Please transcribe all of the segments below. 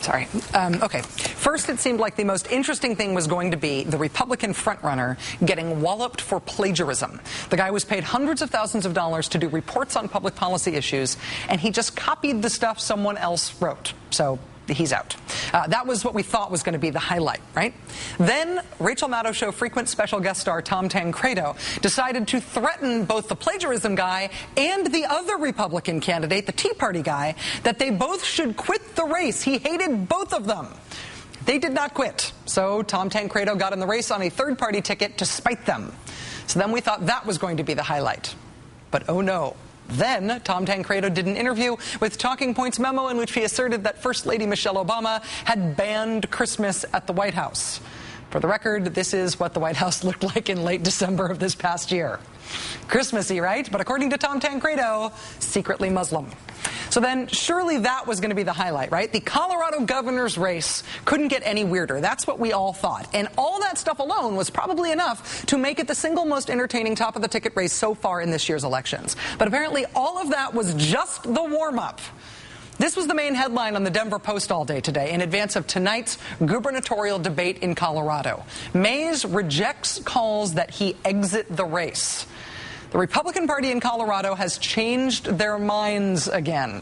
Sorry. Okay. First, it seemed like the most interesting thing was going to be the Republican frontrunner getting walloped for plagiarism. The guy was paid hundreds of thousands of dollars to do reports on public policy issues, and he just copied the stuff someone else wrote. So he's out. That was what we thought was going to be the highlight, right? Then Rachel Maddow Show frequent special guest star Tom Tancredo decided to threaten both the plagiarism guy and the other Republican candidate, the Tea Party guy, that they both should quit the race. He hated both of them. They did not quit. So Tom Tancredo got in the race on a third-party ticket to spite them. So then we thought that was going to be the highlight. But oh no. Then, Tom Tancredo did an interview with Talking Points memo in which he asserted that First Lady Michelle Obama had banned Christmas at the White House. For the record, this is what the White House looked like in late December of this past year. Christmassy, right? But according to Tom Tancredo, secretly Muslim. So then, surely that was going to be the highlight, right? The Colorado governor's race couldn't get any weirder. That's what we all thought. And all that stuff alone was probably enough to make it the single most entertaining top-of-the-ticket race so far in this year's elections. But apparently, all of that was just the warm-up. This was the main headline on the Denver Post all day today in advance of tonight's gubernatorial debate in Colorado. Mays rejects calls that he exit the race. The Republican Party in Colorado has changed their minds again.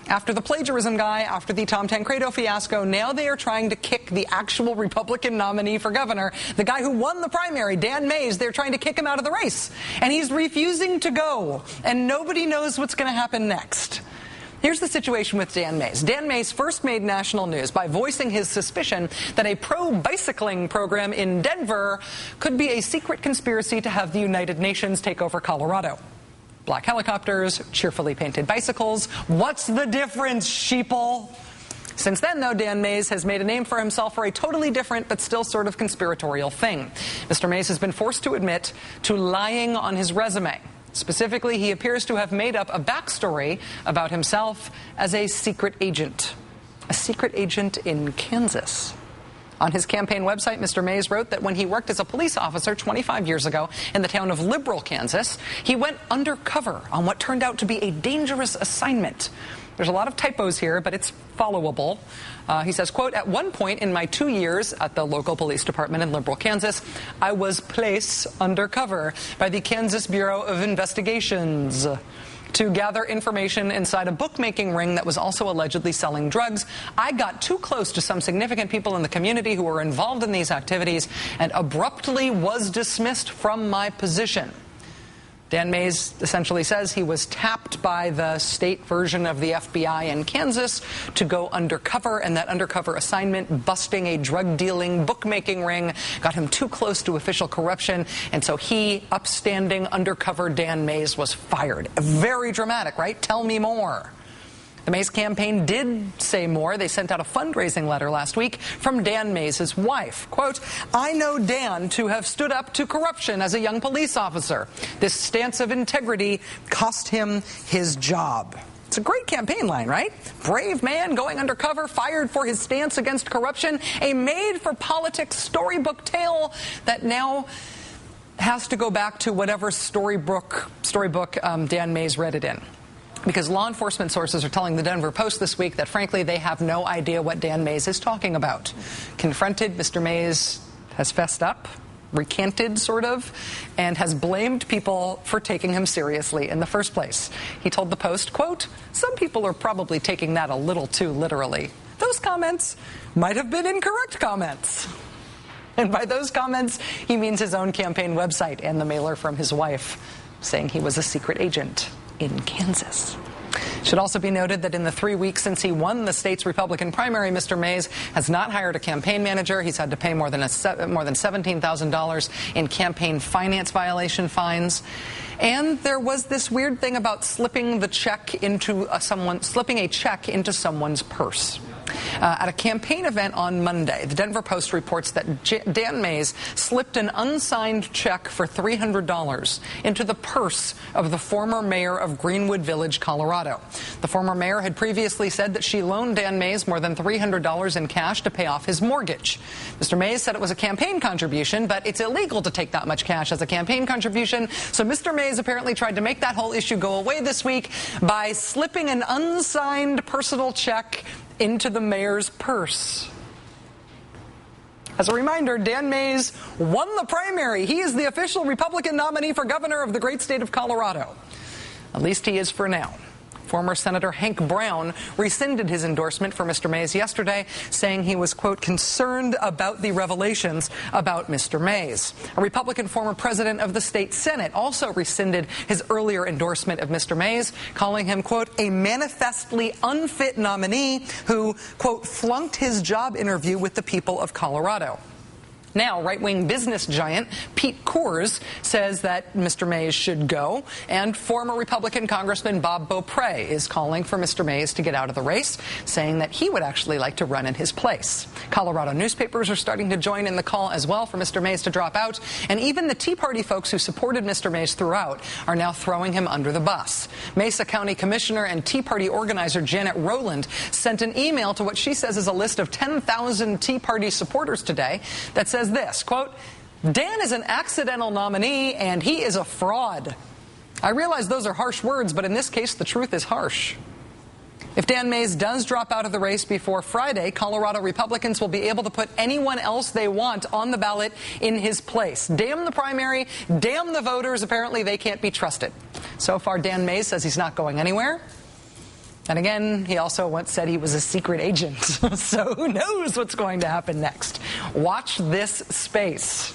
After the plagiarism guy, after the Tom Tancredo fiasco, now they are trying to kick the actual Republican nominee for governor, the guy who won the primary, Dan Mays. They're trying to kick him out of the race. And he's refusing to go. And nobody knows what's going to happen next. Here's the situation with Dan Mays. Dan Mays first made national news by voicing his suspicion that a pro-bicycling program in Denver could be a secret conspiracy to have the United Nations take over Colorado. Black helicopters, cheerfully painted bicycles. What's the difference, sheeple? Since then, though, Dan Mays has made a name for himself for a totally different but still sort of conspiratorial thing. Mr. Mays has been forced to admit to lying on his resume. Specifically, he appears to have made up a backstory about himself as a secret agent in Kansas. On his campaign website, Mr. Mays wrote that when he worked as a police officer 25 years ago in the town of Liberal, Kansas, he went undercover on what turned out to be a dangerous assignment. There's a lot of typos here, but it's followable. He says, quote, "At one point in my 2 years at the local police department in Liberal, Kansas, I was placed undercover by the Kansas Bureau of Investigations to gather information inside a bookmaking ring that was also allegedly selling drugs. I got too close to some significant people in the community who were involved in these activities and abruptly was dismissed from my position." Dan Mays essentially says he was tapped by the state version of the FBI in Kansas to go undercover, and that undercover assignment, busting a drug-dealing bookmaking ring, got him too close to official corruption, and so he, upstanding undercover Dan Mays, was fired. Very dramatic, right? Tell me more. The Mays campaign did say more. They sent out a fundraising letter last week from Dan Mays' wife. Quote, "I know Dan to have stood up to corruption as a young police officer. This stance of integrity cost him his job." It's a great campaign line, right? Brave man going undercover, fired for his stance against corruption. A made-for-politics storybook tale that now has to go back to whatever storybook Dan Mays read it in. Because law enforcement sources are telling the Denver Post this week that, frankly, they have no idea what Dan Mays is talking about. Confronted, Mr. Mays has fessed up, recanted, sort of, and has blamed people for taking him seriously in the first place. He told the Post, quote, "Some people are probably taking that a little too literally. Those comments might have been incorrect comments." And by those comments, he means his own campaign website and the mailer from his wife saying he was a secret agent in Kansas. Should also be noted that in the 3 weeks since he won the state's Republican primary, Mr. Mays has not hired a campaign manager. He's had to pay more than $17,000 in campaign finance violation fines. And there was this weird thing about slipping a check into someone's purse. At a campaign event on Monday, the Denver Post reports that Dan Mays slipped an unsigned check for $300 into the purse of the former mayor of Greenwood Village, Colorado. The former mayor had previously said that she loaned Dan Mays more than $300 in cash to pay off his mortgage. Mr. Mays said it was a campaign contribution, but it's illegal to take that much cash as a campaign contribution. So Mr. Mays apparently tried to make that whole issue go away this week by slipping an unsigned personal check into the mayor's purse. As a reminder, Dan Mays won the primary. He is the official Republican nominee for governor of the great state of Colorado. At least he is for now. Former Senator Hank Brown rescinded his endorsement for Mr. Mays yesterday, saying he was, quote, concerned about the revelations about Mr. Mays. A Republican former president of the state Senate also rescinded his earlier endorsement of Mr. Mays, calling him, quote, a manifestly unfit nominee who, quote, flunked his job interview with the people of Colorado. Now, right-wing business giant Pete Coors says that Mr. Mays should go, and former Republican Congressman Bob Beaupre is calling for Mr. Mays to get out of the race, saying that he would actually like to run in his place. Colorado newspapers are starting to join in the call as well for Mr. Mays to drop out, and even the Tea Party folks who supported Mr. Mays throughout are now throwing him under the bus. Mesa County Commissioner and Tea Party organizer Janet Rowland sent an email to what she says is a list of 10,000 Tea Party supporters today that says this, quote, Dan is an accidental nominee and he is a fraud. I realize those are harsh words, but in this case, the truth is harsh. If Dan Mays does drop out of the race before Friday, Colorado Republicans will be able to put anyone else they want on the ballot in his place. Damn the primary, damn the voters. Apparently, they can't be trusted. So far, Dan Mays says he's not going anywhere. And again, he also once said he was a secret agent. So who knows what's going to happen next? Watch this space.